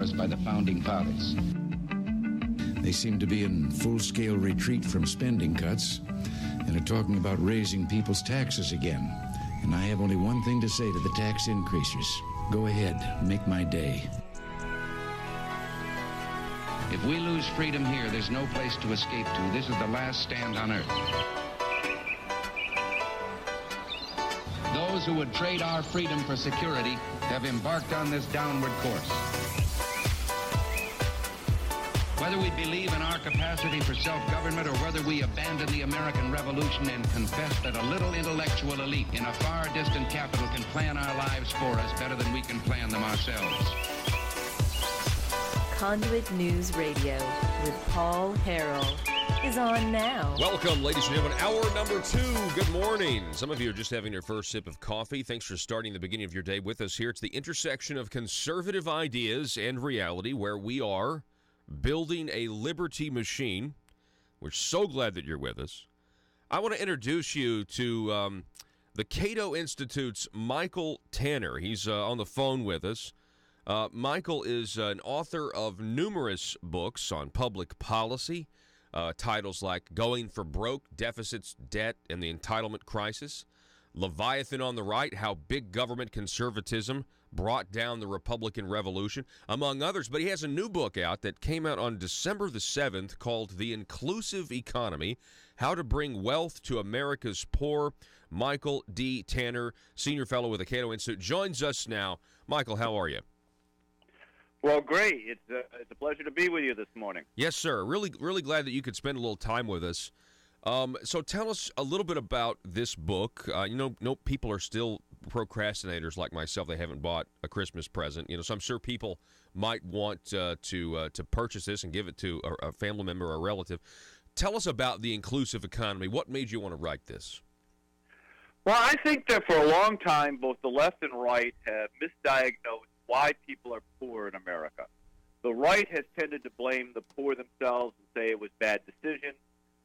office by the Founding Fathers. They seem to be in full-scale retreat from spending cuts and are talking about raising people's taxes again. And I have only one thing to say to the tax increasers. Go ahead, make my day. If we lose freedom here, there's no place to escape to. This is the last stand on earth. Those who would trade our freedom for security have embarked on this downward course. Whether we believe in our capacity for self-government or whether we abandon the American Revolution and confess that a little intellectual elite in a far distant capital can plan our lives for us better than we can plan them ourselves. Conduit News Radio with Paul Harrell is on now. Welcome, ladies and gentlemen. Hour number 2. Good morning. Some of you are just having your first sip of coffee. Thanks for starting the beginning of your day with us here. It's the intersection of conservative ideas and reality, where we are building a liberty machine. We're so glad that you're with us. I want to introduce you to the Cato Institute's Michael Tanner. He's on the phone with us. Michael is an author of numerous books on public policy, titles like Going for Broke, Deficits, Debt, and the Entitlement Crisis, Leviathan on the Right, How Big Government Conservatism Brought Down the Republican Revolution, among others. But he has a new book out that came out on December the 7th called The Inclusive Economy, How to Bring Wealth to America's Poor. Michael D. Tanner, Senior Fellow with the Cato Institute, joins us now. Michael, how are you? Well, great. It's a pleasure to be with you this morning. Yes, sir. Really glad that you could spend a little time with us. So tell us a little bit about this book. People are still procrastinators like myself. They haven't bought a Christmas present. So I'm sure people might want to purchase this and give it to a family member or a relative. Tell us about the inclusive economy. What made you want to write this? Well, I think that for a long time, both the left and right have misdiagnosed why people are poor in America. The right has tended to blame the poor themselves and say it was bad decisions.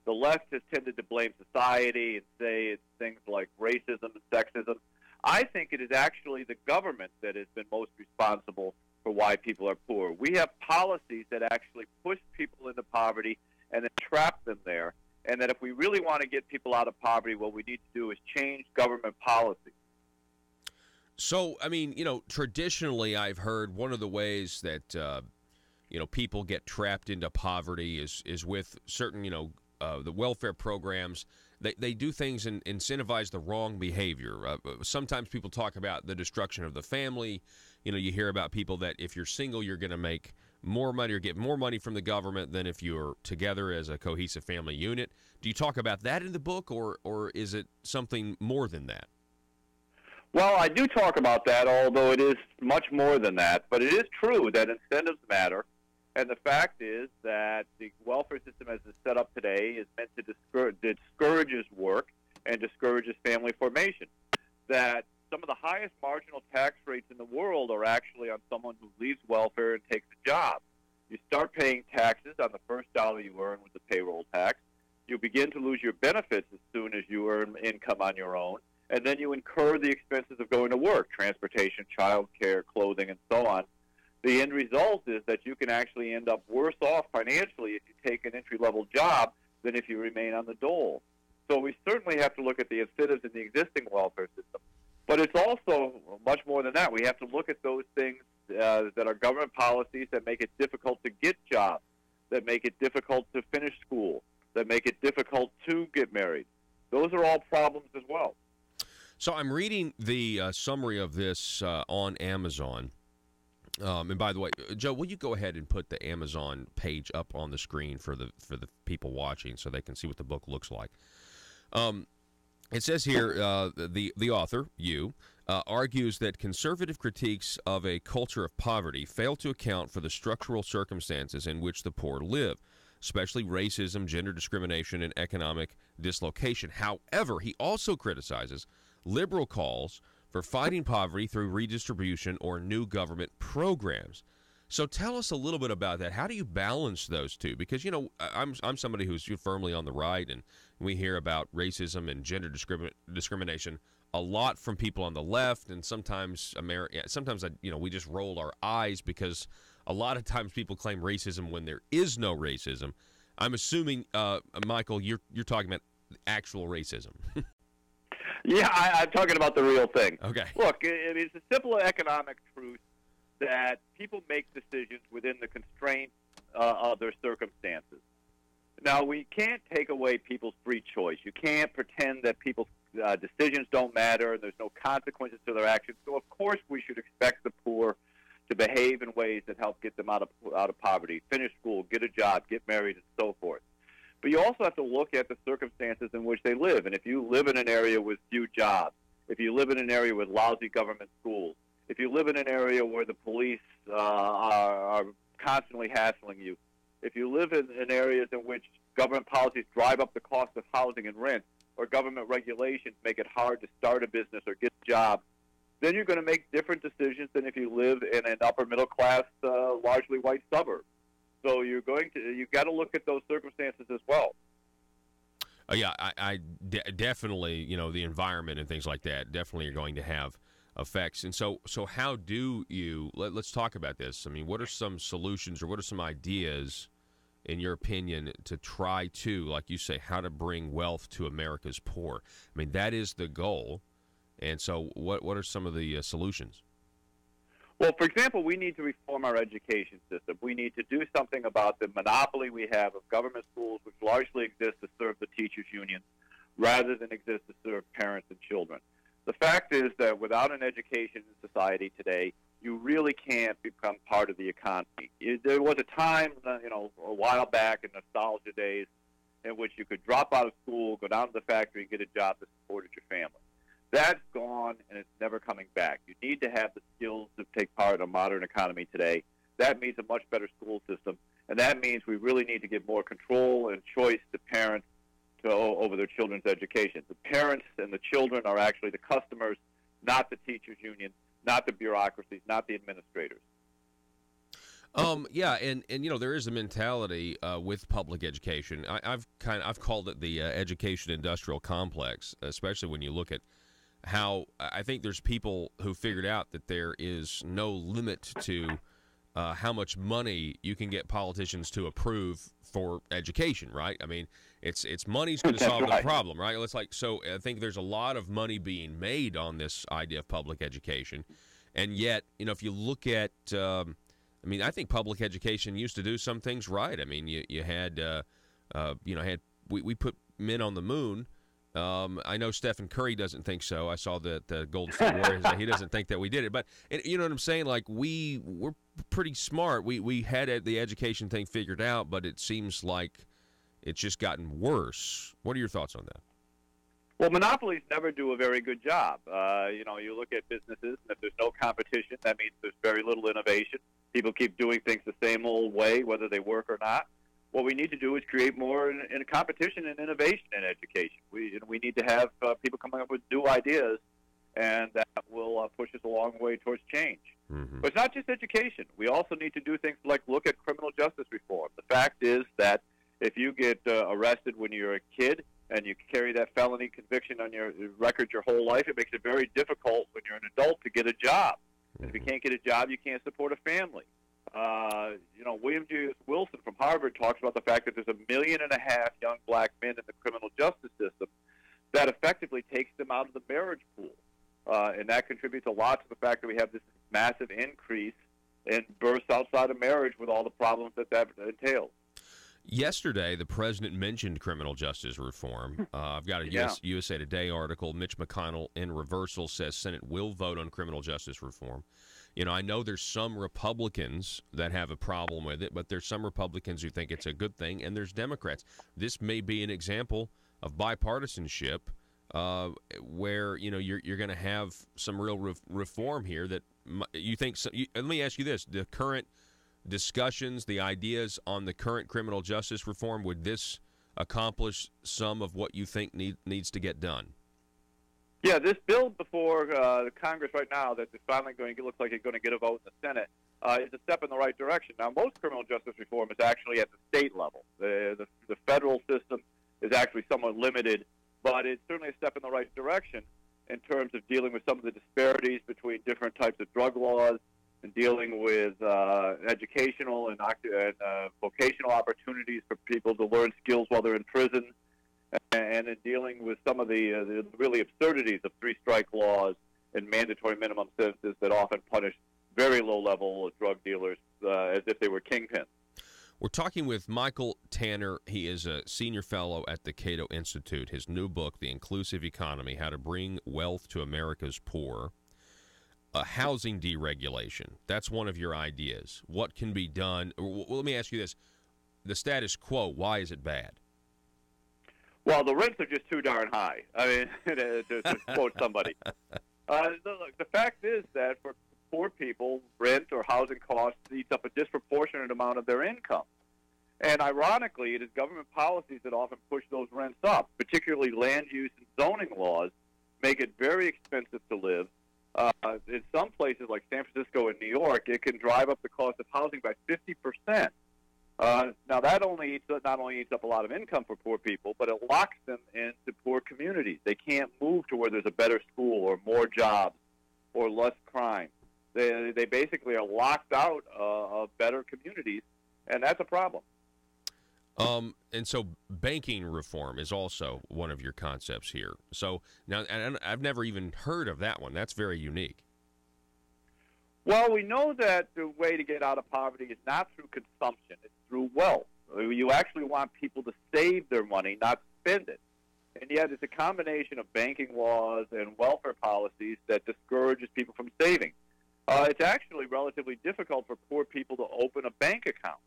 The left has tended to blame society and say it's things like racism and sexism. I think it is actually the government that has been most responsible for why people are poor. We have policies that actually push people into poverty and then trap them there, and that if we really want to get people out of poverty, what we need to do is change government policy. So, traditionally I've heard one of the ways that, people get trapped into poverty is with certain, the welfare programs. They do things and incentivize the wrong behavior. Sometimes people talk about the destruction of the family. You hear about people that if you're single, you're going to make more money or get more money from the government than if you're together as a cohesive family unit. Do you talk about that in the book, or is it something more than that? Well, I do talk about that, although it is much more than that. But it is true that incentives matter, and the fact is that the welfare system as it's set up today is meant to discourages work and discourages family formation. That some of the highest marginal tax rates in the world are actually on someone who leaves welfare and takes a job. You start paying taxes on the first dollar you earn with the payroll tax. You begin to lose your benefits as soon as you earn income on your own. And then you incur the expenses of going to work, transportation, child care, clothing, and so on. The end result is that you can actually end up worse off financially if you take an entry-level job than if you remain on the dole. So we certainly have to look at the incentives in the existing welfare system. But it's also much more than that. We have to look at those things that are government policies that make it difficult to get jobs, that make it difficult to finish school, that make it difficult to get married. Those are all problems as well. So I'm reading the summary of this on Amazon. And by the way, Joe, will you go ahead and put the Amazon page up on the screen for the people watching so they can see what the book looks like? It says here, the author, argues that conservative critiques of a culture of poverty fail to account for the structural circumstances in which the poor live, especially racism, gender discrimination, and economic dislocation. However, he also criticizes liberal calls for fighting poverty through redistribution or new government programs. So tell us a little bit about that. How do you balance those two? Because, I'm somebody who's we on the right, and we hear about racism and gender discrimination a lot from people on the left, and sometimes we just roll our eyes because a lot of times people claim racism when there is no racism. I'm assuming, Michael, you're talking about actual racism. Yeah, I'm talking about the real thing. Okay. Look, it's a simple economic truth that people make decisions within the constraints of their circumstances. Now, we can't take away people's free choice. You can't pretend that people's decisions don't matter and there's no consequences to their actions. So, of course, we should expect the poor to behave in ways that help get them out of poverty, finish school, get a job, get married, and so forth. But you also have to look at the circumstances in which they live. And if you live in an area with few jobs, if you live in an area with lousy government schools, if you live in an area where the police are constantly hassling you, if you live in areas in which government policies drive up the cost of housing and rent, or government regulations make it hard to start a business or get a job, then you're going to make different decisions than if you live in an upper middle class, largely white suburb. So you've got to look at those circumstances as well. Yeah, I definitely, the environment and things like that definitely are going to have effects. And so how do you, let's talk about this. I mean, what are some solutions or what are some ideas, in your opinion, to try to, like you say, how to bring wealth to America's poor? I mean, that is the goal. And so what are some of the solutions? Well, for example, we need to reform our education system. We need to do something about the monopoly we have of government schools, which largely exist to serve the teachers' unions rather than exist to serve parents and children. The fact is that without an education in society today, you really can't become part of the economy. There was a time, a while back in nostalgia days, in which you could drop out of school, go down to the factory, and get a job that supported your family. That's gone, and it's never coming back. You need to have the skills to take part in a modern economy today. That means a much better school system, and that means we really need to give more control and choice to parents over their children's education. The parents and the children are actually the customers, not the teachers' union, not the bureaucracies, not the administrators. Yeah, and there is a mentality with public education. I've called it the education industrial complex, especially when you look at how I think there's people who figured out that there is no limit to how much money you can get politicians to approve for education, right? I mean, it's money's going to solve the problem, right? So I think there's a lot of money being made on this idea of public education, and yet, if you look at, I think public education used to do some things right. I mean, you had, we put men on the moon. I know Stephen Curry doesn't think so. I saw that the Golden State Warriors, he doesn't think that we did it. But you know what I'm saying? Like, we're pretty smart. We had the education thing figured out, but it seems like it's just gotten worse. What are your thoughts on that? Well, monopolies never do a very good job. You look at businesses, and if there's no competition, that means there's very little innovation. People keep doing things the same old way, whether they work or not. What we need to do is create more in competition and innovation in education. We need to have people coming up with new ideas, and that will push us a long way towards change. Mm-hmm. But it's not just education. We also need to do things like look at criminal justice reform. The fact is that if you get arrested when you're a kid and you carry that felony conviction on your record your whole life, it makes it very difficult when you're an adult to get a job. And if you can't get a job, you can't support a family. William J. Wilson from Harvard talks about the fact that there's 1.5 million young black men in the criminal justice system that effectively takes them out of the marriage pool. And that contributes a lot to the fact that we have this massive increase in births outside of marriage with all the problems that entails. Yesterday, the president mentioned criminal justice reform. I've got a USA Today article. Mitch McConnell, in reversal, says Senate will vote on criminal justice reform. I know there's some Republicans that have a problem with it, but there's some Republicans who think it's a good thing, and there's Democrats. This may be an example of bipartisanship where, you're going to have some real reform here that you think let me ask you this. The current discussions, the ideas on the current criminal justice reform, would this accomplish some of what you think needs to get done? Yeah, this bill before the Congress right now that is finally looks like it's going to get a vote in the Senate is a step in the right direction. Now, most criminal justice reform is actually at the state level. The federal system is actually somewhat limited, but it's certainly a step in the right direction in terms of dealing with some of the disparities between different types of drug laws and dealing with educational and vocational opportunities for people to learn skills while they're in prison, and in dealing with some of the really absurdities of three-strike laws and mandatory minimum sentences that often punish very low-level drug dealers as if they were kingpins. We're talking with Michael Tanner. He is a senior fellow at the Cato Institute. His new book, The Inclusive Economy, How to Bring Wealth to America's Poor. Housing deregulation. That's one of your ideas. What can be done? Well, let me ask you this. The status quo, why is it bad? Well, the rents are just too darn high. I mean, to quote somebody. The fact is that for poor people, rent or housing costs eats up a disproportionate amount of their income. And ironically, it is government policies that often push those rents up, particularly land use and zoning laws make it very expensive to live. In some places like San Francisco and New York, it can drive up the cost of housing by 50%. Now, that not only eats up a lot of income for poor people, but it locks them into poor communities. They can't move to where there's a better school or more jobs or less crime. They basically are locked out of better communities, and that's a problem. And so banking reform is also one of your concepts here. So now, and I've never even heard of that one. That's very unique. Well, we know that the way to get out of poverty is not through consumption. It's through wealth. You actually want people to save their money, not spend it. And yet it's a combination of banking laws and welfare policies that discourages people from saving. It's actually relatively difficult for poor people to open a bank account.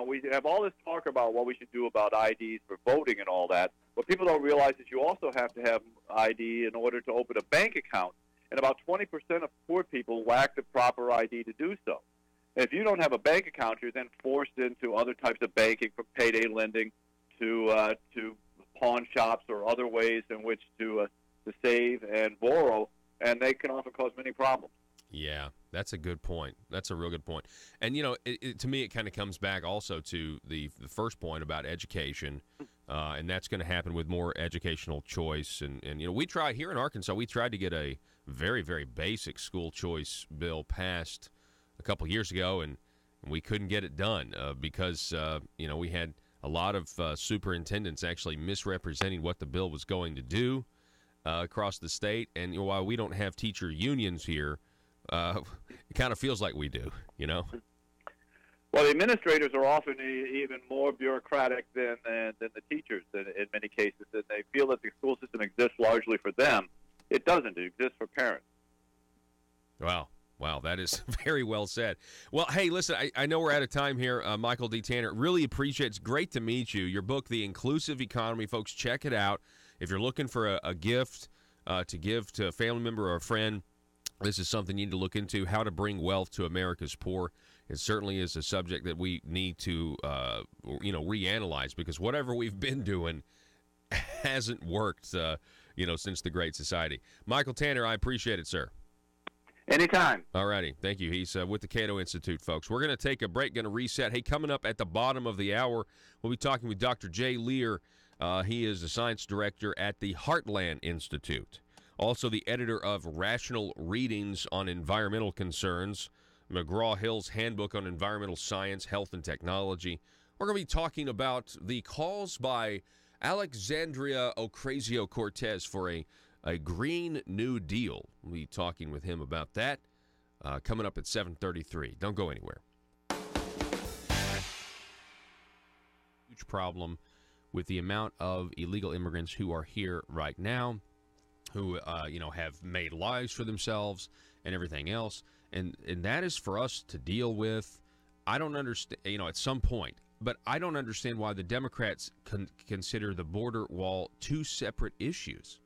We have all this talk about what we should do about IDs for voting and all that. What people don't realize is you also have to have ID in order to open a bank account. And about 20% of poor people lack the proper ID to do so. And if you don't have a bank account, you're then forced into other types of banking, from payday lending to pawn shops or other ways in which to save and borrow, and they can often cause many problems. Yeah, that's a good point. That's a real good point. And, to me, it kind of comes back also to the first point about education, and that's going to happen with more educational choice. And we try here in Arkansas, we tried to get a very, very basic school choice bill passed a couple of years ago, and we couldn't get it done because, we had a lot of superintendents actually misrepresenting what the bill was going to do across the state. And while we don't have teacher unions here, it kind of feels like we do, Well, the administrators are often even more bureaucratic than the teachers in many cases, and they feel that the school system exists largely for them. It doesn't. It exists for parents. Wow, that is very well said. Well, hey, listen, I know we're out of time here, Michael D. Tanner. Really appreciate it. It's great to meet you. Your book, The Inclusive Economy, folks, check it out. If you're looking for a gift to give to a family member or a friend, this is something you need to look into, how to bring wealth to America's poor. It certainly is a subject that we need to, reanalyze, because whatever we've been doing hasn't worked, since the Great Society. Michael Tanner, I appreciate it, sir. Anytime. All righty. Thank you. He's with the Cato Institute, folks. We're going to take a break, going to reset. Hey, coming up at the bottom of the hour, we'll be talking with Dr. Jay Lear. He is the science director at the Heartland Institute. Also, the editor of Rational Readings on Environmental Concerns, McGraw-Hill's Handbook on Environmental Science, Health, and Technology. We're going to be talking about the calls by Alexandria Ocasio-Cortez for a Green New Deal. We'll be talking with him about that coming up at 7:33. Don't go anywhere. Huge problem with the amount of illegal immigrants who are here right now, who have made lives for themselves and everything else, and that is for us to deal with. I don't understand, at some point, but I don't understand why the Democrats consider the border wall two separate issues,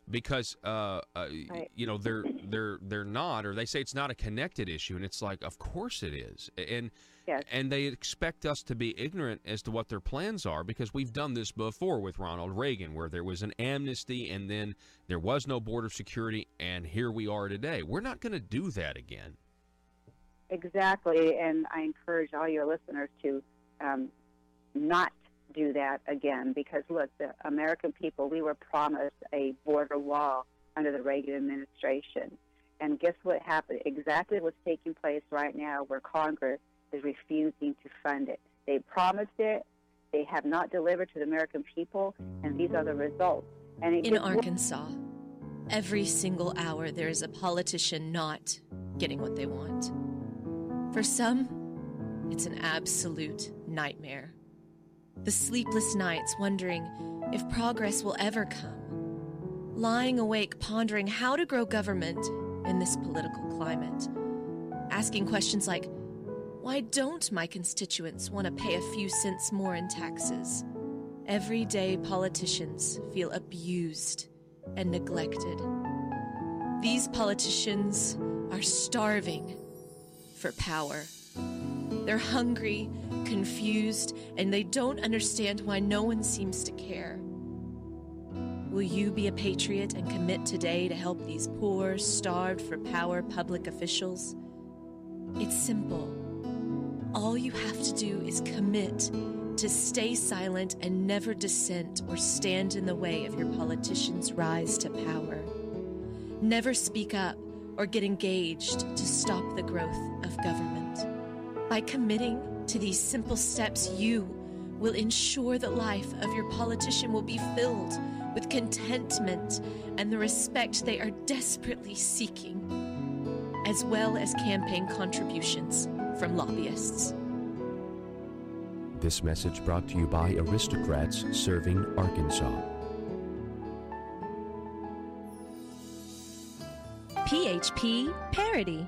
because right. they're not, or they say it's not a connected issue, and it's like, of course it is, and Yes. and they expect us to be ignorant as to what their plans are, because we've done this before with Ronald Reagan, where there was an amnesty and then there was no border security, and here we are today. We're not going to do that again. Exactly, and I encourage all your listeners to not do that again, because, look, the American people, we were promised a border wall under the Reagan administration, And guess what happened? Exactly what's taking place right now, where Congress is refusing to fund it. They promised it. They have not delivered to the American people, and these are the results. And In Arkansas, every single hour there is a politician not getting what they want. For some, it's an absolute nightmare. The sleepless nights wondering if progress will ever come. Lying awake pondering how to grow government in this political climate. Asking questions like, why don't my constituents want to pay a few cents more in taxes? Everyday politicians feel abused and neglected. These politicians are starving for power. They're hungry, confused, and they don't understand why no one seems to care. Will you be a patriot and commit today to help these poor, starved for power public officials? It's simple. All you have to do is commit to stay silent and never dissent or stand in the way of your politicians' rise to power. Never speak up or get engaged to stop the growth of government. By committing to these simple steps, you will ensure the life of your politician will be filled with contentment and the respect they are desperately seeking, as well as campaign contributions from lobbyists. This message brought to you by Aristocrats Serving Arkansas. PHP Parody.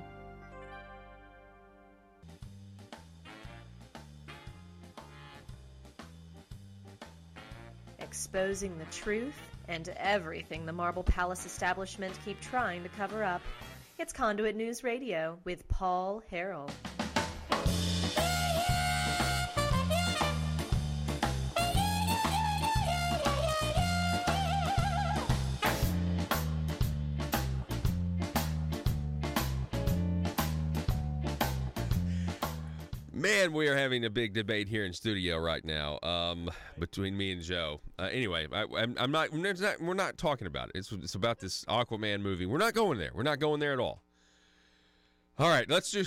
Exposing the truth and everything the Marble Palace establishment keep trying to cover up. It's Conduit News Radio with Paul Harrell. Man, we are having a big debate here in studio right now between me and Joe. Anyway, we're not talking about it. It's about this Aquaman movie. We're not going there. We're not going there at all. All right, let's do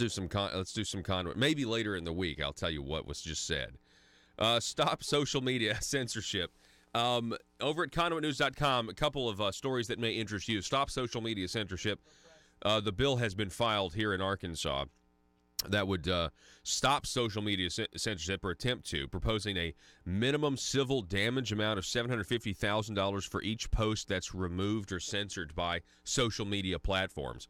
some Conduit. Maybe later in the week, I'll tell you what was just said. Stop social media censorship. Over at conduitnews.com, a couple of stories that may interest you. Stop social media censorship. The bill has been filed here in Arkansas that would stop social media censorship, or attempt to, proposing a minimum civil damage amount of $750,000 for each post that's removed or censored by social media platforms.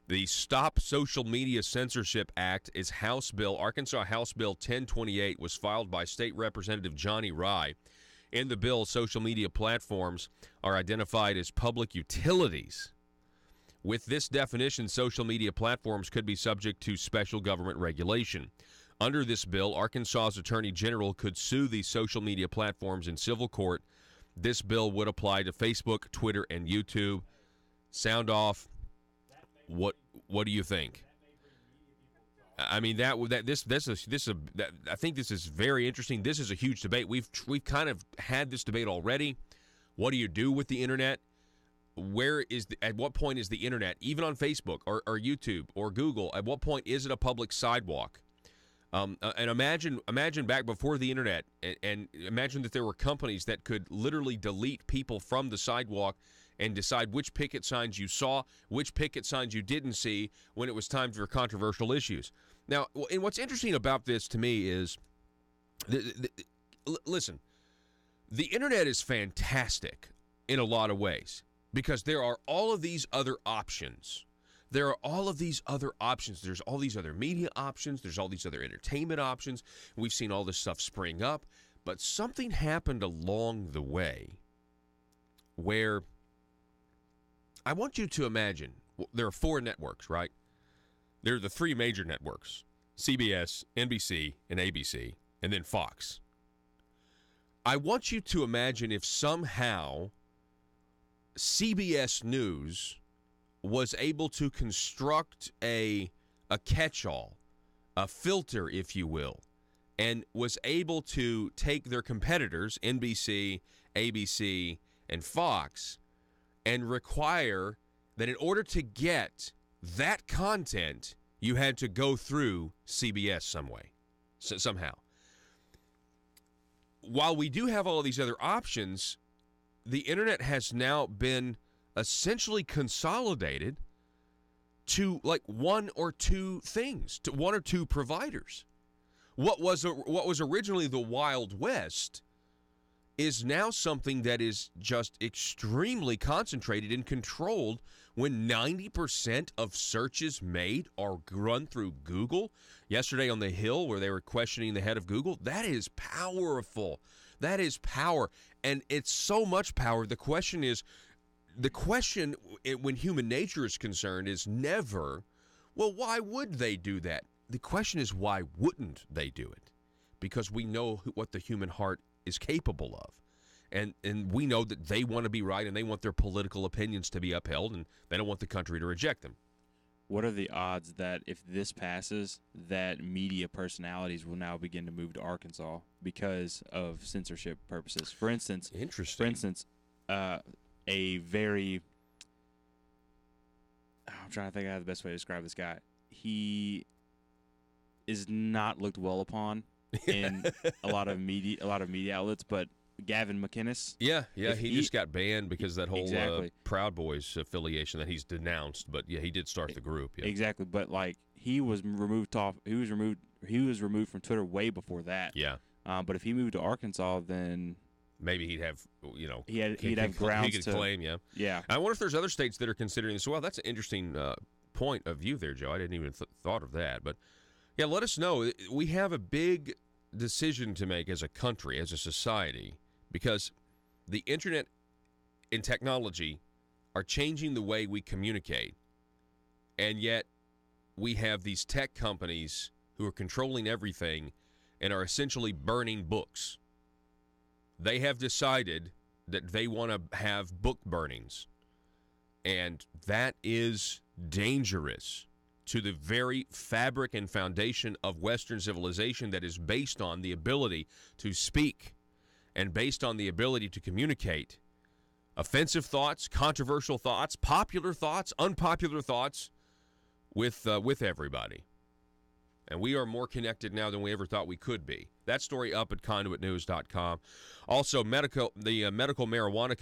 The Stop Social Media Censorship Act is Arkansas House Bill 1028, was filed by State Representative Johnny Rye. In the bill, social media platforms are identified as public utilities. With this definition, social media platforms could be subject to special government regulation. Under this bill, Arkansas's Attorney General could sue these social media platforms in civil court. This bill would apply to Facebook, Twitter, and YouTube. Sound off. What do you think? I mean, I think this is very interesting. This is a huge debate. We've kind of had this debate already. What do you do with the internet? At what point is the internet, even on Facebook or YouTube or Google, at what point is it a public sidewalk? And imagine back before the internet, and imagine that there were companies that could literally delete people from the sidewalk and decide which picket signs you saw, which picket signs you didn't see when it was time for controversial issues. Now, and what's interesting about this to me is, listen, the internet is fantastic in a lot of ways, because there are all of these other options. There's all these other media options. There's all these other entertainment options. We've seen all this stuff spring up. But something happened along the way where I want you to imagine, there are 4 networks, right? There are the 3 major networks: CBS, NBC, and ABC, and then Fox. I want you to imagine if somehow CBS News was able to construct a catch-all, a filter, if you will, and was able to take their competitors, NBC, ABC, and Fox, and require that in order to get that content, you had to go through CBS some way, somehow. While we do have all of these other options, the internet has now been essentially consolidated to like one or two things, to one or two providers. What was originally the Wild West is now something that is just extremely concentrated and controlled when 90% of searches made are run through Google. Yesterday on the Hill, where they were questioning the head of Google, that is powerful. That is power. And it's so much power. The question when human nature is concerned is never, well, why would they do that? The question is, why wouldn't they do it? Because we know what the human heart is capable of. And we know that they want to be right and they want their political opinions to be upheld and they don't want the country to reject them. What are the odds that if this passes, that media personalities will now begin to move to Arkansas because of censorship purposes? For instance, a very, I'm trying to think of the best way to describe this guy. He is not looked well upon in a lot of media outlets, but Gavin McInnes. Yeah, he just got banned because of that whole exactly. Proud Boys affiliation that he's denounced. But yeah, he did start the group. Yeah. Exactly, but like he was removed from Twitter way before that. Yeah. But if he moved to Arkansas, then maybe he'd have, he'd have grounds he could claim. Yeah. Yeah. I wonder if there's other states that are considering this. Well, that's an interesting point of view there, Joe. I didn't even thought of that. But yeah, let us know. We have a big decision to make as a country, as a society, because the internet and technology are changing the way we communicate. And yet we have these tech companies who are controlling everything and are essentially burning books. They have decided that they want to have book burnings. And that is dangerous to the very fabric and foundation of Western civilization that is based on the ability to speak and based on the ability to communicate offensive thoughts, controversial thoughts, popular thoughts, unpopular thoughts with everybody. And we are more connected now than we ever thought we could be. That story up at conduitnews.com. Also, the medical marijuana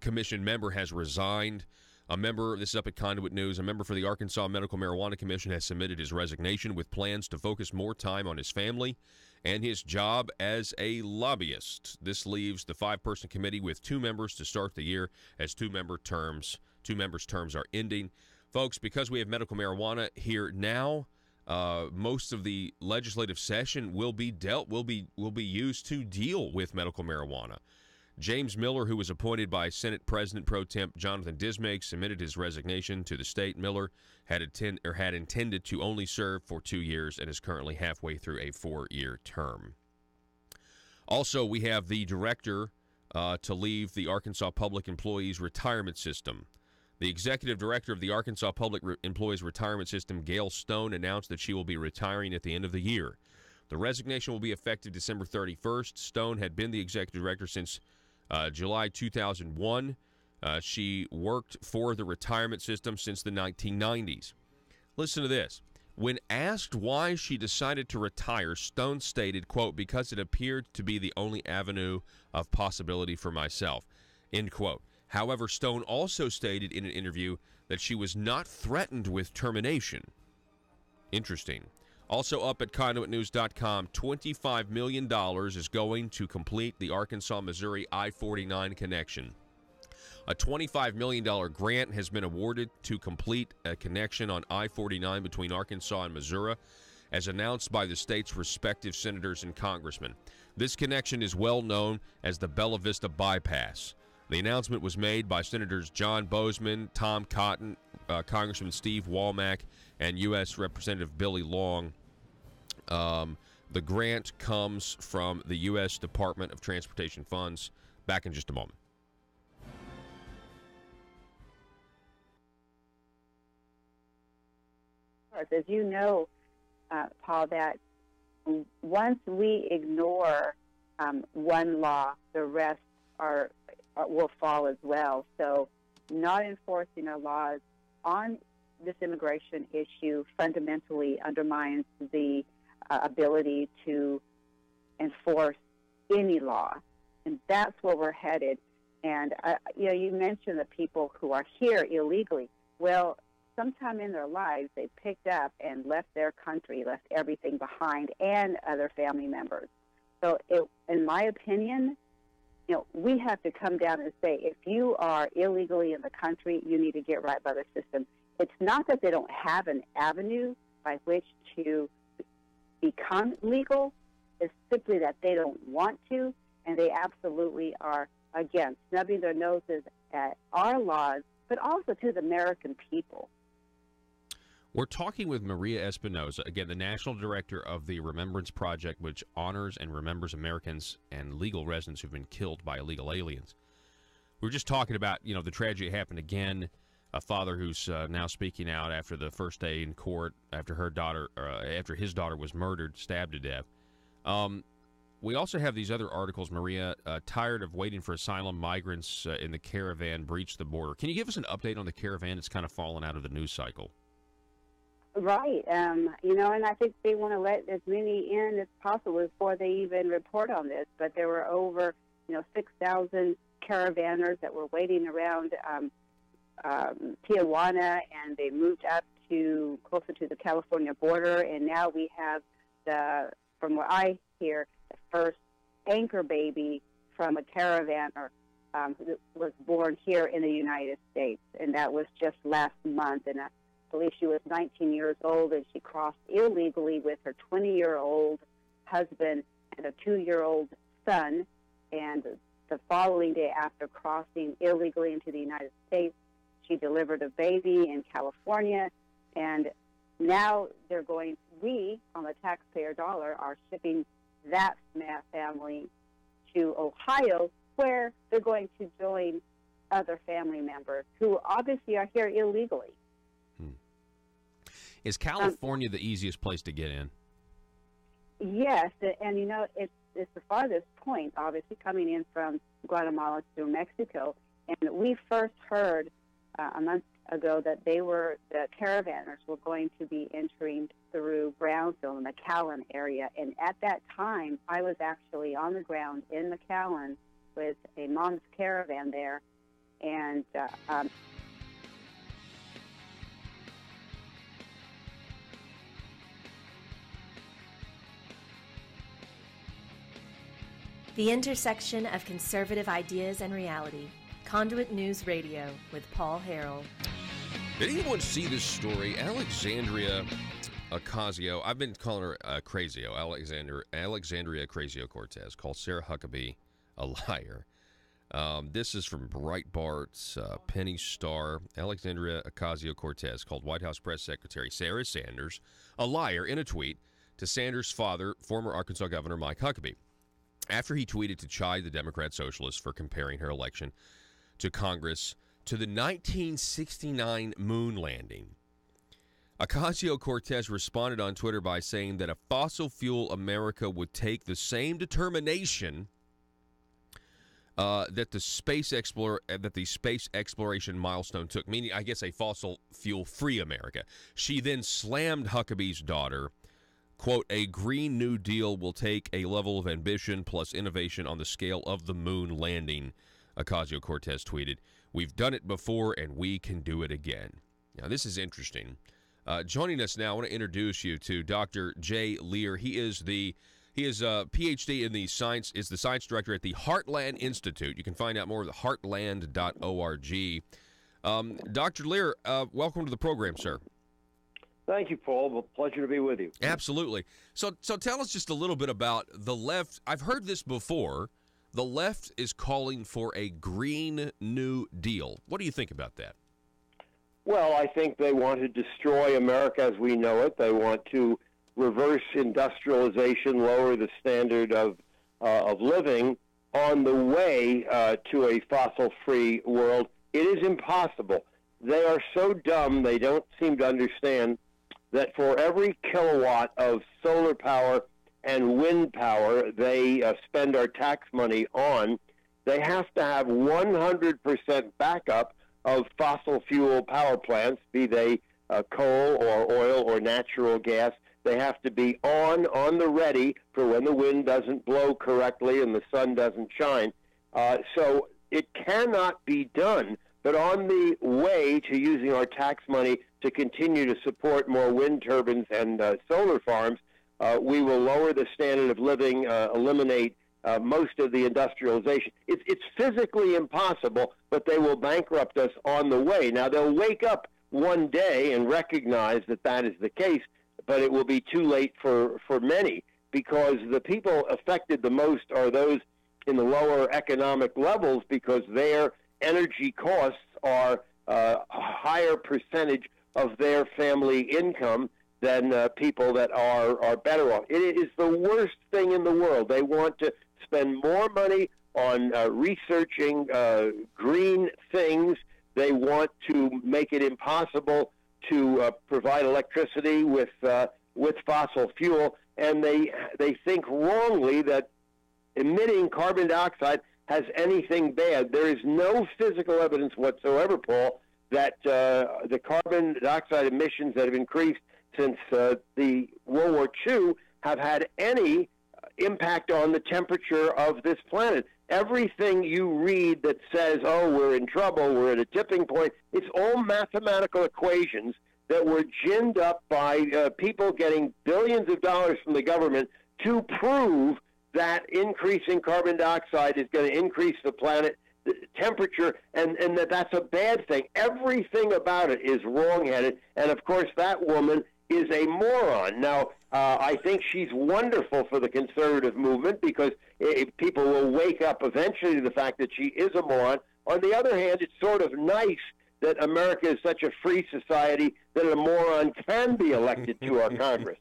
commission member has resigned. This is up at Conduit News. A member for the Arkansas Medical Marijuana Commission has submitted his resignation with plans to focus more time on his family and his job as a lobbyist. This leaves the 5-person committee with 2 members to start the year as 2 members' terms are ending. Folks, because we have medical marijuana here now, most of the legislative session will be used to deal with medical marijuana. James Miller, who was appointed by Senate President Pro Temp Jonathan Dismake, submitted his resignation to the state. Miller had intended to only serve for 2 years and is currently halfway through a 4-year term. Also, we have the director to leave the Arkansas Public Employees Retirement System. The executive director of the Arkansas Public Employees Retirement System, Gail Stone, announced that she will be retiring at the end of the year. The resignation will be effective December 31st. Stone had been the executive director since July 2001. She worked for the retirement system since the 1990s. Listen to this. When asked why she decided to retire, Stone stated, quote, "because it appeared to be the only avenue of possibility for myself," end quote. However, Stone also stated in an interview that she was not threatened with termination. Interesting. Also up at conduitnews.com, $25 million is going to complete the Arkansas-Missouri I-49 connection. A $25 million grant has been awarded to complete a connection on I-49 between Arkansas and Missouri, as announced by the state's respective senators and congressmen. This connection is well known as the Bella Vista Bypass. The announcement was made by Senators John Bozeman, Tom Cotton, Congressman Steve Womack, and U.S. Representative Billy Long. The grant comes from the U.S. Department of Transportation funds. Back in just a moment. As you know, Paul, that once we ignore one law, the rest are will fall as well. So not enforcing our laws on this immigration issue fundamentally undermines the ability to enforce any law. And that's where we're headed. And, you mentioned the people who are here illegally. Well, sometime in their lives, they picked up and left their country, left everything behind, and other family members. So, in my opinion, we have to come down and say, if you are illegally in the country, you need to get right by the system. It's not that they don't have an avenue by which to become legal. It's simply that they don't want to, and they absolutely are, again, snubbing their noses at our laws, but also to the American people. We're talking with Maria Espinosa, again, the National Director of the Remembrance Project, which honors and remembers Americans and legal residents who've been killed by illegal aliens. We were just talking about, the tragedy happened again, a father who's now speaking out after the first day in court, after his daughter was murdered, stabbed to death. We also have these other articles, Maria, tired of waiting for asylum, migrants in the caravan breached the border. Can you give us an update on the caravan? It's kind of fallen out of the news cycle. Right. And I think they want to let as many in as possible before they even report on this. But there were over, 6,000 caravanners that were waiting around Tijuana, and they moved up to closer to the California border. And now we have from what I hear, the first anchor baby from a caravanner that was born here in the United States. And that was just last month. And I believe she was 19 years old, and she crossed illegally with her 20-year-old husband and a 2-year-old son. And the following day after crossing illegally into the United States, she delivered a baby in California. And now we, on the taxpayer dollar, are shipping that family to Ohio, where they're going to join other family members who obviously are here illegally. Is California the easiest place to get in? Yes, and it's the farthest point, obviously, coming in from Guatemala through Mexico. And we first heard a month ago that the caravanners were going to be entering through Brownsville and the McAllen area. And at that time, I was actually on the ground in McAllen with a mom's caravan there, and The intersection of conservative ideas and reality. Conduit News Radio with Paul Harrell. Did anyone see this story? Alexandria Ocasio, I've been calling her Crazio, Alexandria Ocasio-Cortez, called Sarah Huckabee a liar. This is from Breitbart's Penny Star. Alexandria Ocasio-Cortez called White House Press Secretary Sarah Sanders a liar in a tweet to Sanders' father, former Arkansas Governor Mike Huckabee, after he tweeted to chide the Democrat Socialists for comparing her election to Congress to the 1969 moon landing. Ocasio-Cortez responded on Twitter by saying that a fossil fuel America would take the same determination that the space exploration milestone took, meaning, I guess, a fossil fuel-free America. She then slammed Huckabee's daughter. Quote, a Green New Deal will take a level of ambition plus innovation on the scale of the moon landing, Ocasio-Cortez tweeted. We've done it before, and we can do it again. Now, this is interesting. Joining us now, I want to introduce you to Dr. Jay Lear. He is a PhD in the science, is the science director at the Heartland Institute. You can find out more at heartland.org. Dr. Lear, welcome to the program, sir. Thank you, Paul. Well, pleasure to be with you. Absolutely. So tell us just a little bit about the left. I've heard this before. The left is calling for a Green New Deal. What do you think about that? Well, I think they want to destroy America as we know it. They want to reverse industrialization, lower the standard of living on the way to a fossil-free world. It is impossible. They are so dumb, they don't seem to understand that for every kilowatt of solar power and wind power they spend our tax money on, they have to have 100% backup of fossil fuel power plants, be they coal or oil or natural gas. They have to be on the ready for when the wind doesn't blow correctly and the sun doesn't shine. So it cannot be done, but on the way to using our tax money to continue to support more wind turbines and solar farms, we will lower the standard of living, eliminate most of the industrialization. It's physically impossible, but they will bankrupt us on the way. Now, they'll wake up one day and recognize that that is the case, but it will be too late for many, because the people affected the most are those in the lower economic levels, because their energy costs are a higher percentage of their family income than people that are better off. It is the worst thing in the world. They want to spend more money on researching green things. They want to make it impossible to provide electricity with fossil fuel, and they think wrongly that emitting carbon dioxide has anything bad. There is no physical evidence whatsoever, Paul, that the carbon dioxide emissions that have increased since the World War II have had any impact on the temperature of this planet. Everything you read that says, oh, we're in trouble, we're at a tipping point, it's all mathematical equations that were ginned up by people getting billions of dollars from the government to prove that increasing carbon dioxide is going to increase the planet temperature, and that's a bad thing. Everything about it is wrong-headed, and of course that woman is a moron. Now, I think she's wonderful for the conservative movement, because people will wake up eventually to the fact that she is a moron. On the other hand, it's sort of nice that America is such a free society that a moron can be elected to our Congress.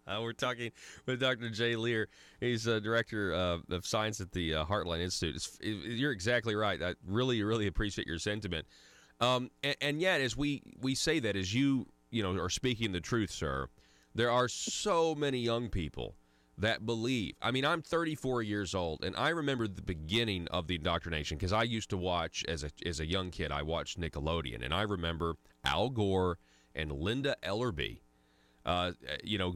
We're talking with Dr. Jay Lear. He's director of science at the Heartland Institute. You're exactly right. I really appreciate your sentiment. And yet, as we say that, as you are speaking the truth, sir, there are so many young people that believe. I mean, I'm 34 years old, and I remember the beginning of the indoctrination, because I used to watch, as a young kid, I watched Nickelodeon, and I remember Al Gore and Linda Ellerbee,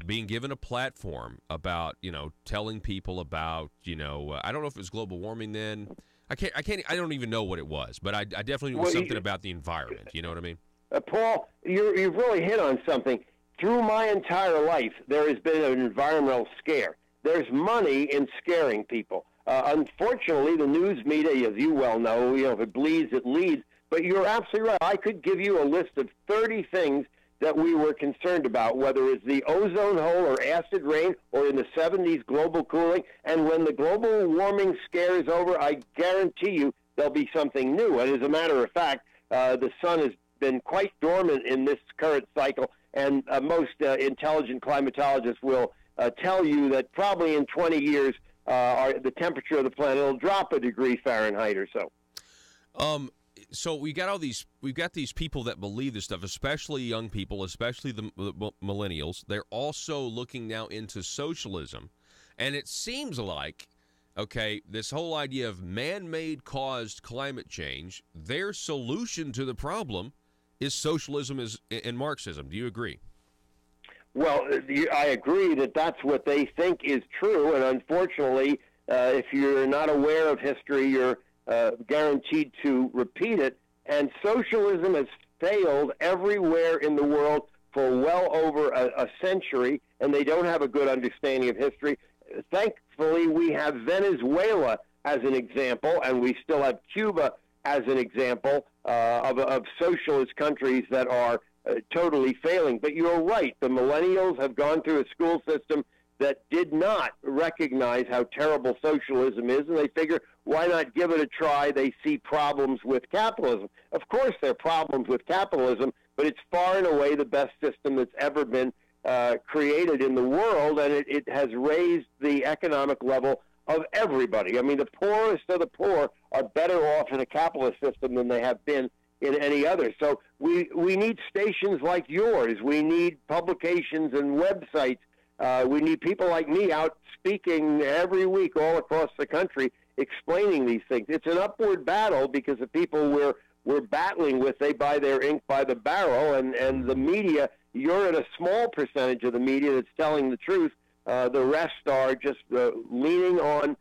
being given a platform about, telling people about, I don't know if it was global warming then. I don't even know what it was, but I definitely knew something about the environment. You know what I mean? Paul, you've really hit on something. Through my entire life, there has been an environmental scare. There's money in scaring people. Unfortunately, the news media, as you well know, if it bleeds, it leads. But you're absolutely right. I could give you a list of 30 things that we were concerned about, whether it's the ozone hole or acid rain or in the 70s global cooling. And when the global warming scare is over, I guarantee you there'll be something new. And as a matter of fact, the sun has been quite dormant in this current cycle. And most intelligent climatologists will tell you that probably in 20 years, the temperature of the planet will drop a degree Fahrenheit or so. So we've got these people that believe this stuff, especially young people, especially the millennials. They're also looking now into socialism, and it seems like, this whole idea of man-made caused climate change, their solution to the problem is socialism and Marxism. Do you agree? Well, I agree that that's what they think is true, and unfortunately, if you're not aware of history, you're guaranteed to repeat it. And socialism has failed everywhere in the world for well over a century, and they don't have a good understanding of history. Thankfully, we have Venezuela as an example, and we still have Cuba as an example of socialist countries that are totally failing. But you're right. The millennials have gone through a school system that did not recognize how terrible socialism is, and they figure, why not give it a try? They see problems with capitalism. Of course there are problems with capitalism, but it's far and away the best system that's ever been created in the world, and it has raised the economic level of everybody. I mean, the poorest of the poor are better off in a capitalist system than they have been in any other. So we need stations like yours. We need publications and websites. We need people like me out speaking every week all across the country explaining these things. It's an upward battle because the people we're battling with, they buy their ink by the barrel, and the media, you're in a small percentage of the media that's telling the truth. The rest are just leaning on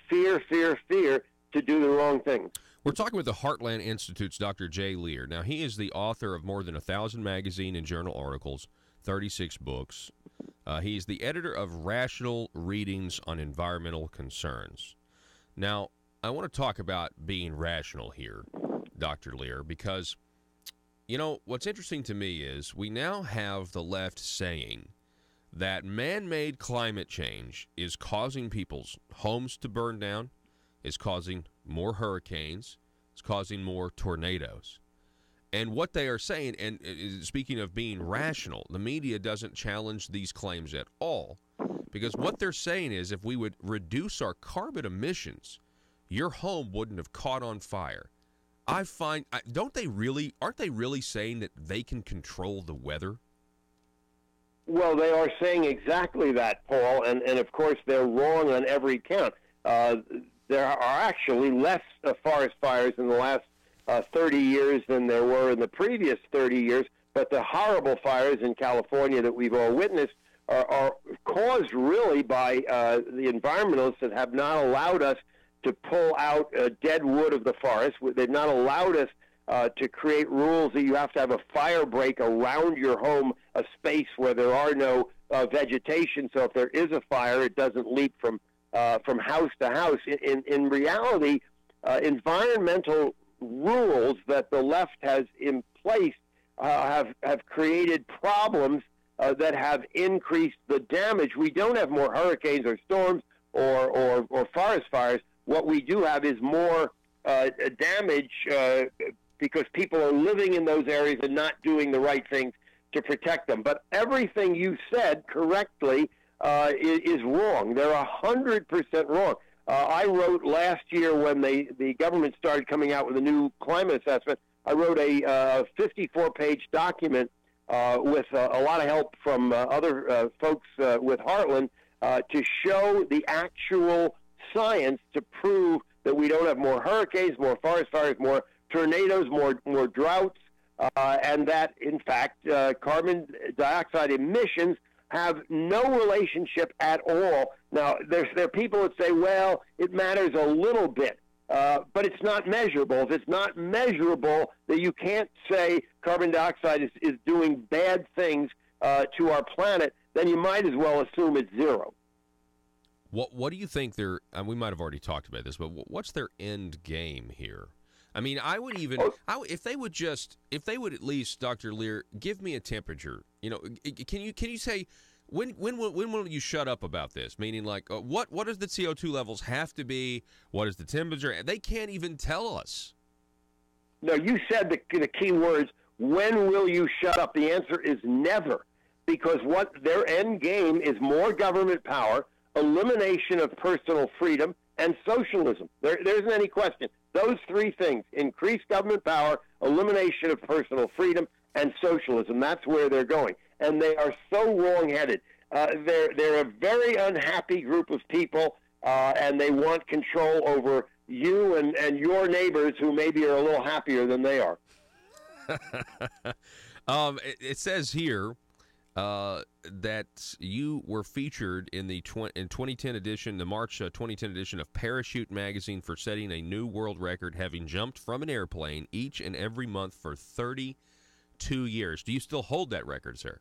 fear to do the wrong things. We're talking with the Heartland Institute's Dr. Jay Lear. Now, he is the author of more than 1,000 magazine and journal articles, 36 books. He's the editor of Rational Readings on Environmental Concerns. Now, I want to talk about being rational here, Dr. Lear, because, you know, what's interesting to me is we now have the left saying that man-made climate change is causing people's homes to burn down, is causing more hurricanes, is causing more tornadoes. And what they are saying, and speaking of being rational, the media doesn't challenge these claims at all, because what they're saying is if we would reduce our carbon emissions, your home wouldn't have caught on fire. Aren't they really saying that they can control the weather? Well, they are saying exactly that, Paul, and of course they're wrong on every count. There are actually less forest fires in the last 30 years than there were in the previous 30 years, but the horrible fires in California that we've all witnessed are caused really by the environmentalists that have not allowed us to pull out dead wood of the forest. They've not allowed us to create rules that you have to have a fire break around your home, a space where there are no vegetation, so if there is a fire, it doesn't leap from house to house. In reality, environmental rules that the left has in place have created problems that have increased the damage. We don't have more hurricanes or storms or forest fires. What we do have is more damage because people are living in those areas and not doing the right things to protect them. But everything you said correctly is wrong. They're 100% wrong. I wrote last year when the government started coming out with a new climate assessment, I wrote a 54-page document with a lot of help from other folks with Heartland to show the actual science to prove that we don't have more hurricanes, more forest fires, more tornadoes, more droughts, and that, in fact, carbon dioxide emissions have no relationship at all. Now, there are people that say, well, it matters a little bit, but it's not measurable. If it's not measurable, that you can't say carbon dioxide is doing bad things to our planet, then you might as well assume it's zero. What do you think we might have already talked about this, but what's their end game here? I mean, if they would at least, Dr. Lear, give me a temperature. You know, can you say when will you shut up about this? Meaning, like, what does the CO2 levels have to be? What is the temperature? They can't even tell us. No, you said the key words. When will you shut up? The answer is never, because what their end game is more government power, elimination of personal freedom, and socialism. There isn't any question. Those three things: increased government power, elimination of personal freedom, and socialism. That's where they're going. And they are so wrong-headed. They're a very unhappy group of people, and they want control over you and your neighbors who maybe are a little happier than they are. It says here that you were featured in the 2010 edition, the March 2010 edition of Parachute magazine for setting a new world record, having jumped from an airplane each and every month for 32 years. Do you still hold that record, sir?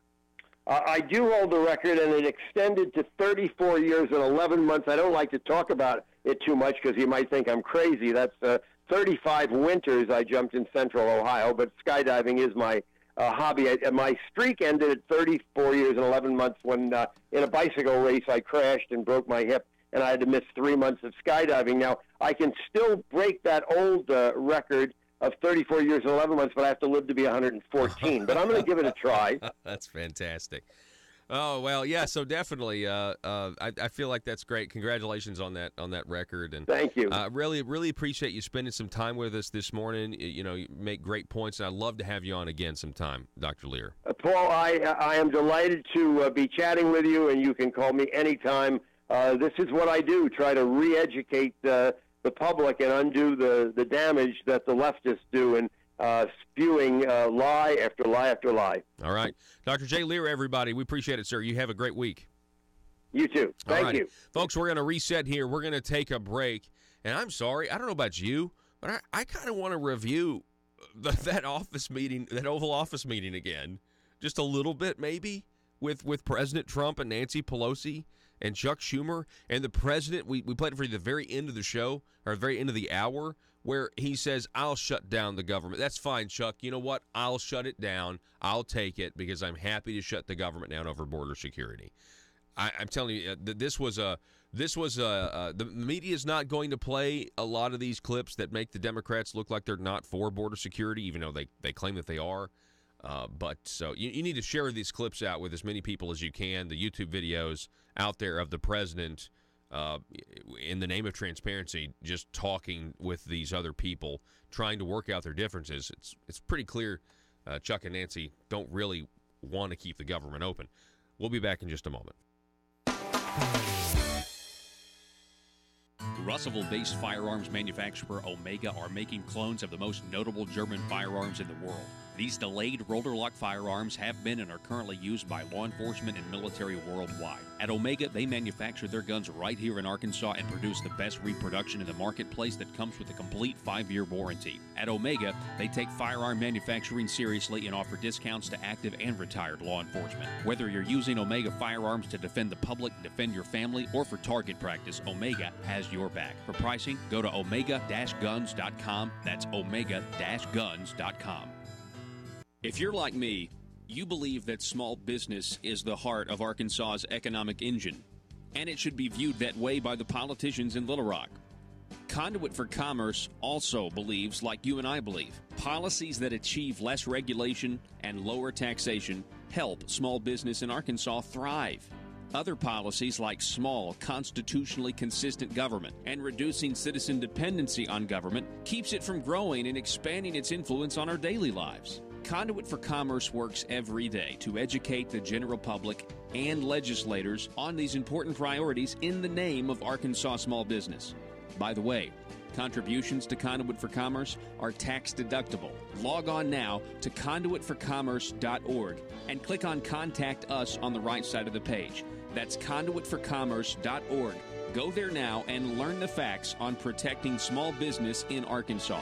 I do hold the record, and it extended to 34 years and 11 months. I don't like to talk about it too much because you might think I'm crazy. That's 35 winters I jumped in central Ohio, but skydiving is my hobby. My streak ended at 34 years and 11 months when in a bicycle race I crashed and broke my hip, and I had to miss 3 months of skydiving. Now, I can still break that old record of 34 years and 11 months, but I have to live to be 114. But I'm going to give it a try. That's fantastic. Oh, well, yeah, so definitely I feel like that's great. Congratulations on that record. And thank you. Really appreciate you spending some time with us this morning. You know, you make great points, and I'd love to have you on again sometime, Dr. Lear. Paul, I am delighted to be chatting with you, and you can call me anytime. This is what I do, try to re-educate the public and undo the damage that the leftists do in spewing lie after lie after lie. All right. Dr. Jay Lear, everybody, we appreciate it, sir. You have a great week. You too. Thank you. Folks, we're going to reset here. We're going to take a break. And I'm sorry, I don't know about you, but I kind of want to review that office meeting, that Oval Office meeting again, just a little bit maybe, with President Trump and Nancy Pelosi and Chuck Schumer. And the president, we played it for you at the very end of the show, or the very end of the hour, where he says, I'll shut down the government. That's fine, Chuck. You know what? I'll shut it down. I'll take it because I'm happy to shut the government down over border security. I'm telling you, the media is not going to play a lot of these clips that make the Democrats look like they're not for border security, even though they claim that they are. But so you need to share these clips out with as many people as you can, the YouTube videos out there of the president in the name of transparency, just talking with these other people, trying to work out their differences. It's pretty clear Chuck and Nancy don't really want to keep the government open. We'll be back in just a moment. Russellville-based firearms manufacturer Omega are making clones of the most notable German firearms in the world. These delayed rotor-lock firearms have been and are currently used by law enforcement and military worldwide. At Omega, they manufacture their guns right here in Arkansas and produce the best reproduction in the marketplace that comes with a complete 5-year warranty. At Omega, they take firearm manufacturing seriously and offer discounts to active and retired law enforcement. Whether you're using Omega firearms to defend the public, defend your family, or for target practice, Omega has your back. For pricing, go to omega-guns.com. That's omega-guns.com. If you're like me, you believe that small business is the heart of Arkansas's economic engine, and it should be viewed that way by the politicians in Little Rock. Conduit for Commerce also believes, like you and I believe, policies that achieve less regulation and lower taxation help small business in Arkansas thrive. Other policies like small, constitutionally consistent government and reducing citizen dependency on government keeps it from growing and expanding its influence on our daily lives. Conduit for Commerce works every day to educate the general public and legislators on these important priorities in the name of Arkansas small business. By the way, contributions to Conduit for Commerce are tax deductible. Log on now to conduitforcommerce.org and click on Contact Us on the right side of the page. That's conduitforcommerce.org. Go there now and learn the facts on protecting small business in Arkansas.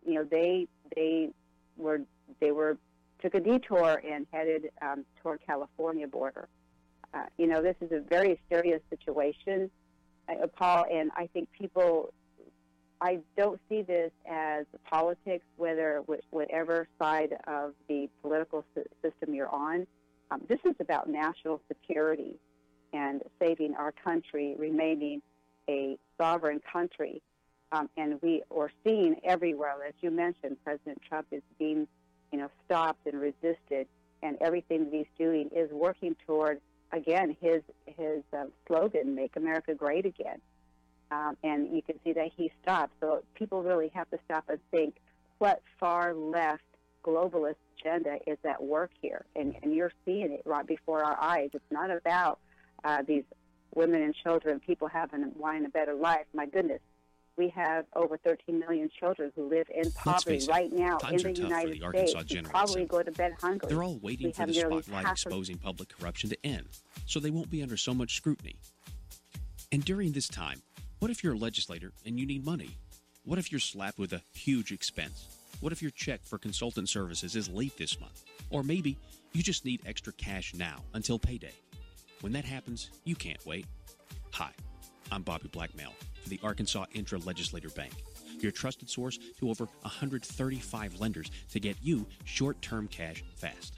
You know, they took a detour and headed toward California border. You know, this is a very serious situation, Paul, and I think I don't see this as politics, whatever side of the political system you're on. This is about national security and saving our country, remaining a sovereign country. And we are seeing everywhere, as you mentioned, President Trump is being, stopped and resisted, and everything that he's doing is working toward, again, his slogan, "Make America Great Again." And you can see that he stopped. So people really have to stop and think, what far left globalist agenda is at work here? And you're seeing it right before our eyes. It's not about these women and children, people wanting a better life. My goodness. We have over 13 million children who live in poverty right now in the United States. Who probably go to bed hungry. They're all waiting for the spotlight exposing public corruption to end, so they won't be under so much scrutiny. And during this time, what if you're a legislator and you need money? What if you're slapped with a huge expense? What if your check for consultant services is late this month? Or maybe you just need extra cash now until payday. When that happens, you can't wait. Hi, I'm Bobby Blackmail for the Arkansas Intra-Legislator Bank, your trusted source to over 135 lenders to get you short-term cash fast.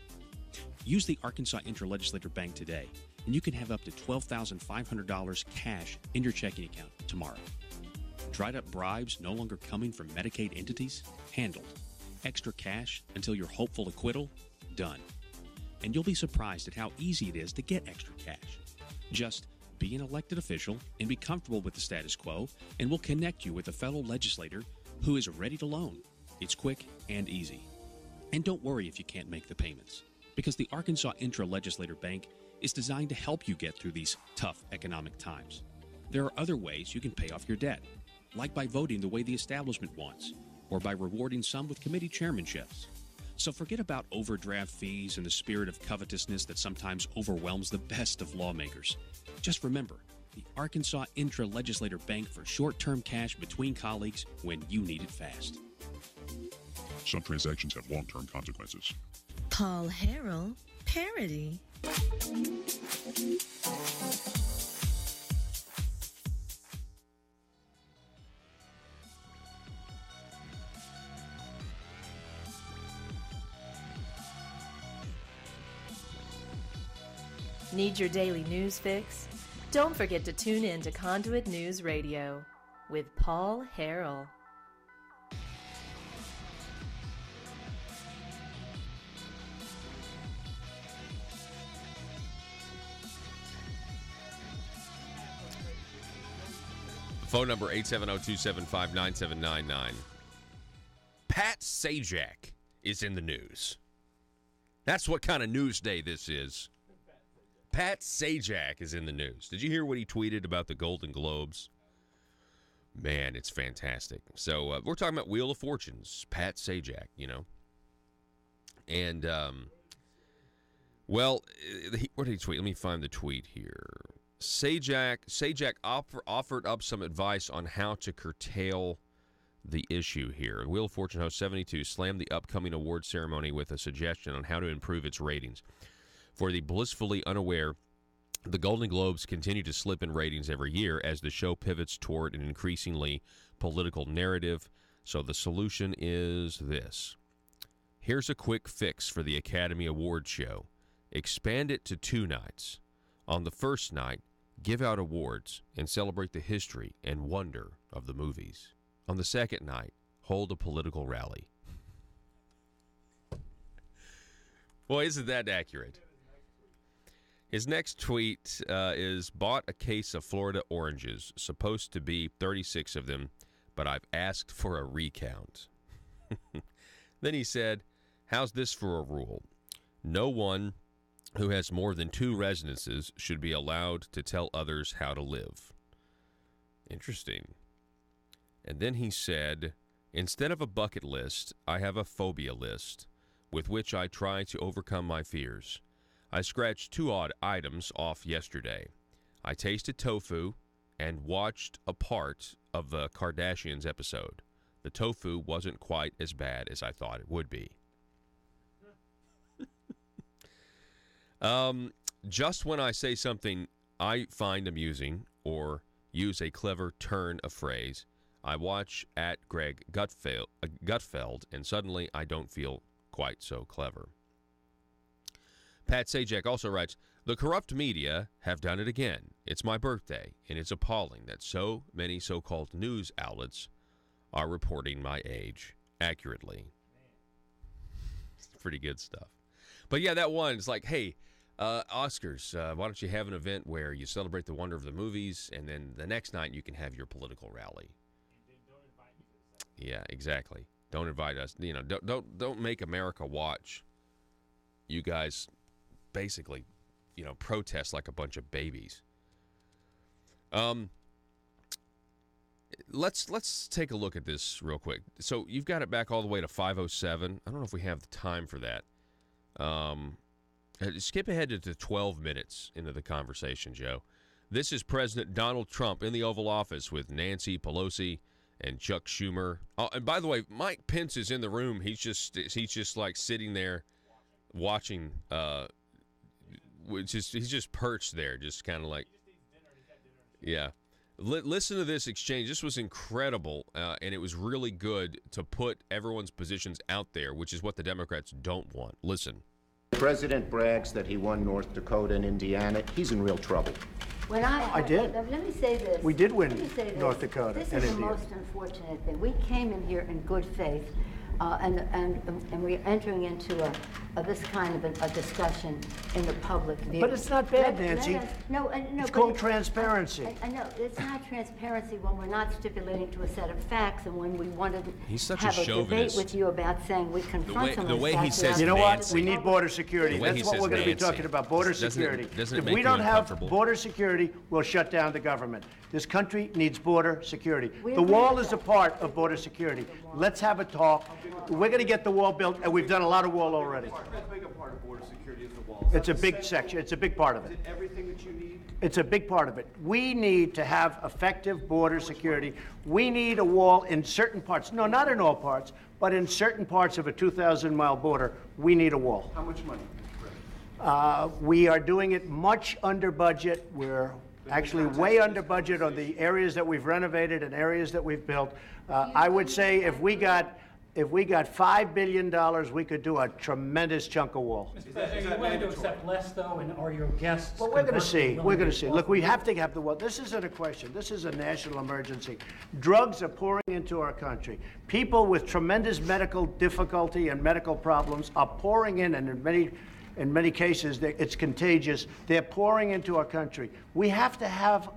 Use the Arkansas Intra-Legislator Bank today, and you can have up to $12,500 cash in your checking account tomorrow. Dried-up bribes no longer coming from Medicaid entities? Handled. Extra cash until your hopeful acquittal? Done. And you'll be surprised at how easy it is to get extra cash. Just be an elected official and be comfortable with the status quo, and we'll connect you with a fellow legislator who is ready to loan. It's quick and easy. And don't worry if you can't make the payments, because the Arkansas Intra-Legislator Bank is designed to help you get through these tough economic times. There are other ways you can pay off your debt, like by voting the way the establishment wants, or by rewarding some with committee chairmanships. So forget about overdraft fees and the spirit of covetousness that sometimes overwhelms the best of lawmakers. Just remember, the Arkansas Intra-Legislator Bank for short-term cash between colleagues when you need it fast. Some transactions have long-term consequences. Paul Harrell, parody. Need your daily news fix? Don't forget to tune in to Conduit News Radio with Paul Harrell. Phone number 870-275-9799. Pat Sajak is in the news. That's what kind of news day this is. Pat Sajak is in the news. Did you hear what he tweeted about the Golden Globes? Man, it's fantastic. So we're talking about Wheel of Fortune's Pat Sajak, you know. And, what did he tweet? Let me find the tweet here. Sajak offered up some advice on how to curtail the issue here. Wheel of Fortune host 72 slammed the upcoming award ceremony with a suggestion on how to improve its ratings. For the blissfully unaware, the Golden Globes continue to slip in ratings every year as the show pivots toward an increasingly political narrative. So the solution is this. Here's a quick fix for the Academy Awards show. Expand it to 2 nights. On the first night, give out awards and celebrate the history and wonder of the movies. On the second night, hold a political rally. Boy, isn't that accurate? His next tweet is, bought a case of Florida oranges, supposed to be 36 of them, but I've asked for a recount. Then he said, how's this for a rule? No one who has more than 2 residences should be allowed to tell others how to live. Interesting. And then he said, instead of a bucket list, I have a phobia list with which I try to overcome my fears. I scratched 2 odd items off yesterday. I tasted tofu and watched a part of the Kardashians episode. The tofu wasn't quite as bad as I thought it would be. Just when I say something I find amusing or use a clever turn of phrase, I watch at Greg Gutfeld, and suddenly I don't feel quite so clever. Pat Sajak also writes, the corrupt media have done it again. It's my birthday, and it's appalling that so many so-called news outlets are reporting my age accurately. It's pretty good stuff. But yeah, that one is like, hey, Oscars, why don't you have an event where you celebrate the wonder of the movies, and then the next night you can have your political rally. Yeah, exactly. Don't invite us. You know, don't make America watch you guys basically, you know, protest like a bunch of babies. Let's take a look at this real quick. So you've got it back all the way to 5:07. I don't know if we have the time for that. Skip ahead to 12 minutes into the conversation, Joe. This is President Donald Trump in the Oval Office with Nancy Pelosi and Chuck Schumer. Oh, and by the way, Mike Pence is in the room. He's just like sitting there watching. He's just perched there, just kind of like, yeah. Listen to this exchange. This was incredible, and it was really good to put everyone's positions out there, which is what the Democrats don't want. Listen. The president brags that he won North Dakota and Indiana. He's in real trouble. I did. Let me say this. We did win North Dakota This and is the Indiana. most unfortunate thing. We came in here in good faith. and we're entering into this kind of a discussion in the public view. But it's not bad, Nancy. No, it's called transparency. I know it's not transparency when we're not stipulating to a set of facts, and when we want to have a debate with you about saying we confront some of the way he says, you know Nancy. what? We need border security. That's what we're going to be talking about. Border security. If we don't have border security, we'll shut down the government. This country needs border security. The wall is a part of border security. Let's have a talk. We're going to get the wall built, and we've done a lot of wall already. How big a part of border security is the wall? It's a big section. It's a big part of it. Is it everything that you need? It's a big part of it. We need to have effective border security. We need a wall in certain parts. No, not in all parts, but in certain parts of a 2,000-mile border, we need a wall. How much money? We are doing it much under budget. We're actually way under budget on the areas that we've renovated and areas that we've built. I would say if we got $5 billion, we could do a tremendous chunk of wall. Mr. President, are you willing to accept less, though, and are your guests? Well, we're going to see. We're going to see. Look, we have to have the wall. This isn't a question. This is a national emergency. Drugs are pouring into our country. People with tremendous medical difficulty and medical problems are pouring in, and in many cases, it's contagious. They're pouring into our country. We have to have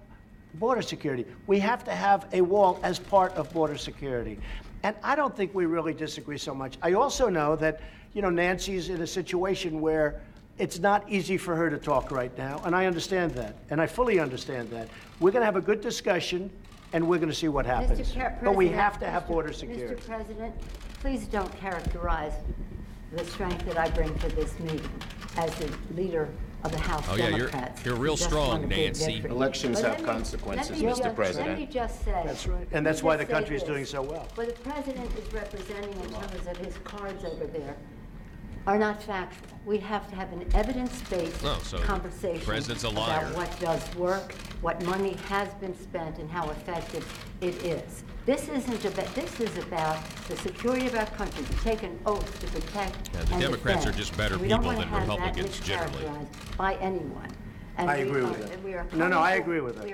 border security. We have to have a wall as part of border security. And I don't think we really disagree so much. I also know that, Nancy's in a situation where it's not easy for her to talk right now, and I understand that, and I fully understand that. We're going to have a good discussion, and we're going to see what happens. But we have to have border security. Mr. President, please don't characterize the strength that I bring to this meeting as the leader of the House Democrats. You're real strong, Nancy. Elections have consequences, Mr. President. Let me just say. That's right. And that's why the country is doing so well. What the President is representing in terms of his cards over there are not factual. We have to have an evidence-based conversation President's a liar. about what does work, what money has been spent, and how effective it is. This isn't about. This is about the security of our country. To take an oath to protect. Yeah, the Democrats are just better people than Republicans generally. By anyone. And I agree with that. No, I agree with that.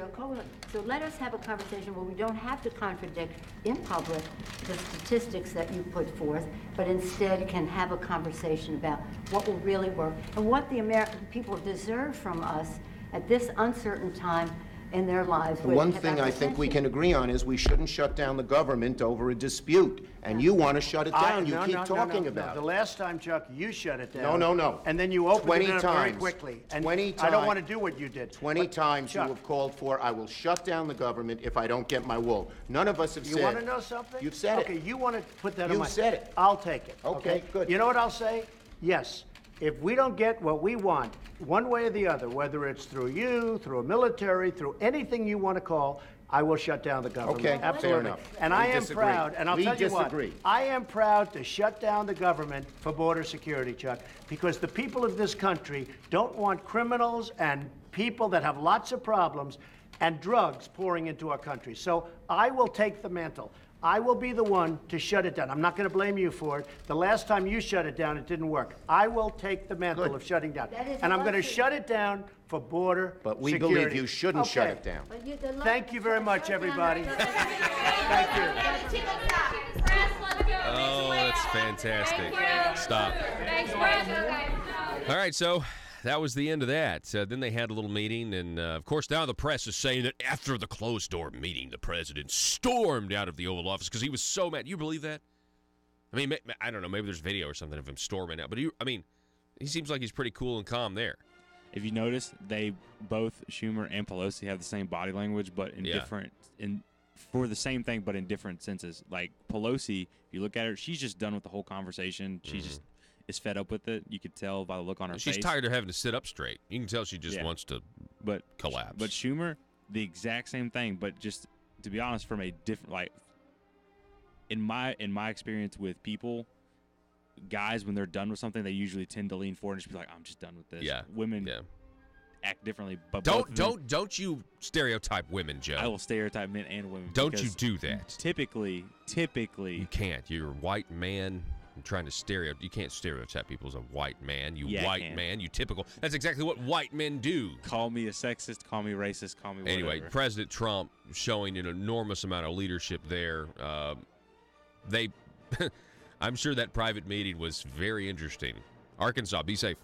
So let us have a conversation where we don't have to contradict in public the statistics that you put forth, but instead can have a conversation about what will really work and what the American people deserve from us at this uncertain time in their lives. One thing I think we can agree on is we shouldn't shut down the government over a dispute. And you want to shut it down. You keep talking about it. The last time, Chuck, you shut it down. No. And then you opened it up very quickly. And 20 times. I don't want to do what you did. 20 times Chuck, you have called for, I will shut down the government if I don't get my wool. None of us have said. You want to know something? You've said it. Okay, you want to put that on my... You've said it. I'll take it. Okay, good. You know what I'll say? Yes. If we don't get what we want, one way or the other, whether it's through you, through a military, through anything you want to call, I will shut down the government. Okay, absolutely. fair enough. And I am proud, and I'll tell you what, disagree. I am proud to shut down the government for border security, Chuck, because the people of this country don't want criminals and people that have lots of problems and drugs pouring into our country. So I will take the mantle. I will be the one to shut it down. I'm not going to blame you for it. The last time you shut it down, it didn't work. I will take the mantle of shutting down. And I'm going to shut it down for border But we security. believe you shouldn't shut it down. Thank you very much, everybody. Thank you. Oh, that's fantastic. Stop. All right, so that was the end of that. Then they had a little meeting, and of course now the press is saying that after the closed-door meeting, the president stormed out of the Oval Office because he was so mad. You believe that? I mean, I don't know. Maybe there's video or something of him storming out. But he seems like he's pretty cool and calm there. If you notice, they both, Schumer and Pelosi, have the same body language, but in for the same thing, but in different senses. Like Pelosi, if you look at her, she's just done with the whole conversation. She just is fed up with it. You could tell by the look on her face. She's tired of having to sit up straight. You can tell she just wants to collapse. But Schumer, the exact same thing, but just to be honest, from a different, like, in my experience with people, guys, when they're done with something, they usually tend to lean forward and just be like, I'm just done with this. Yeah. Women act differently, but don't you stereotype women, Joe. I will stereotype men and women. Don't you do that. Typically you can't. You're a white man. You can't stereotype people as a white man. You typical. That's exactly what white men do. Call me a sexist, call me racist, call me whatever. Anyway, President Trump showing an enormous amount of leadership there. I'm sure that private meeting was very interesting. Arkansas, be safe.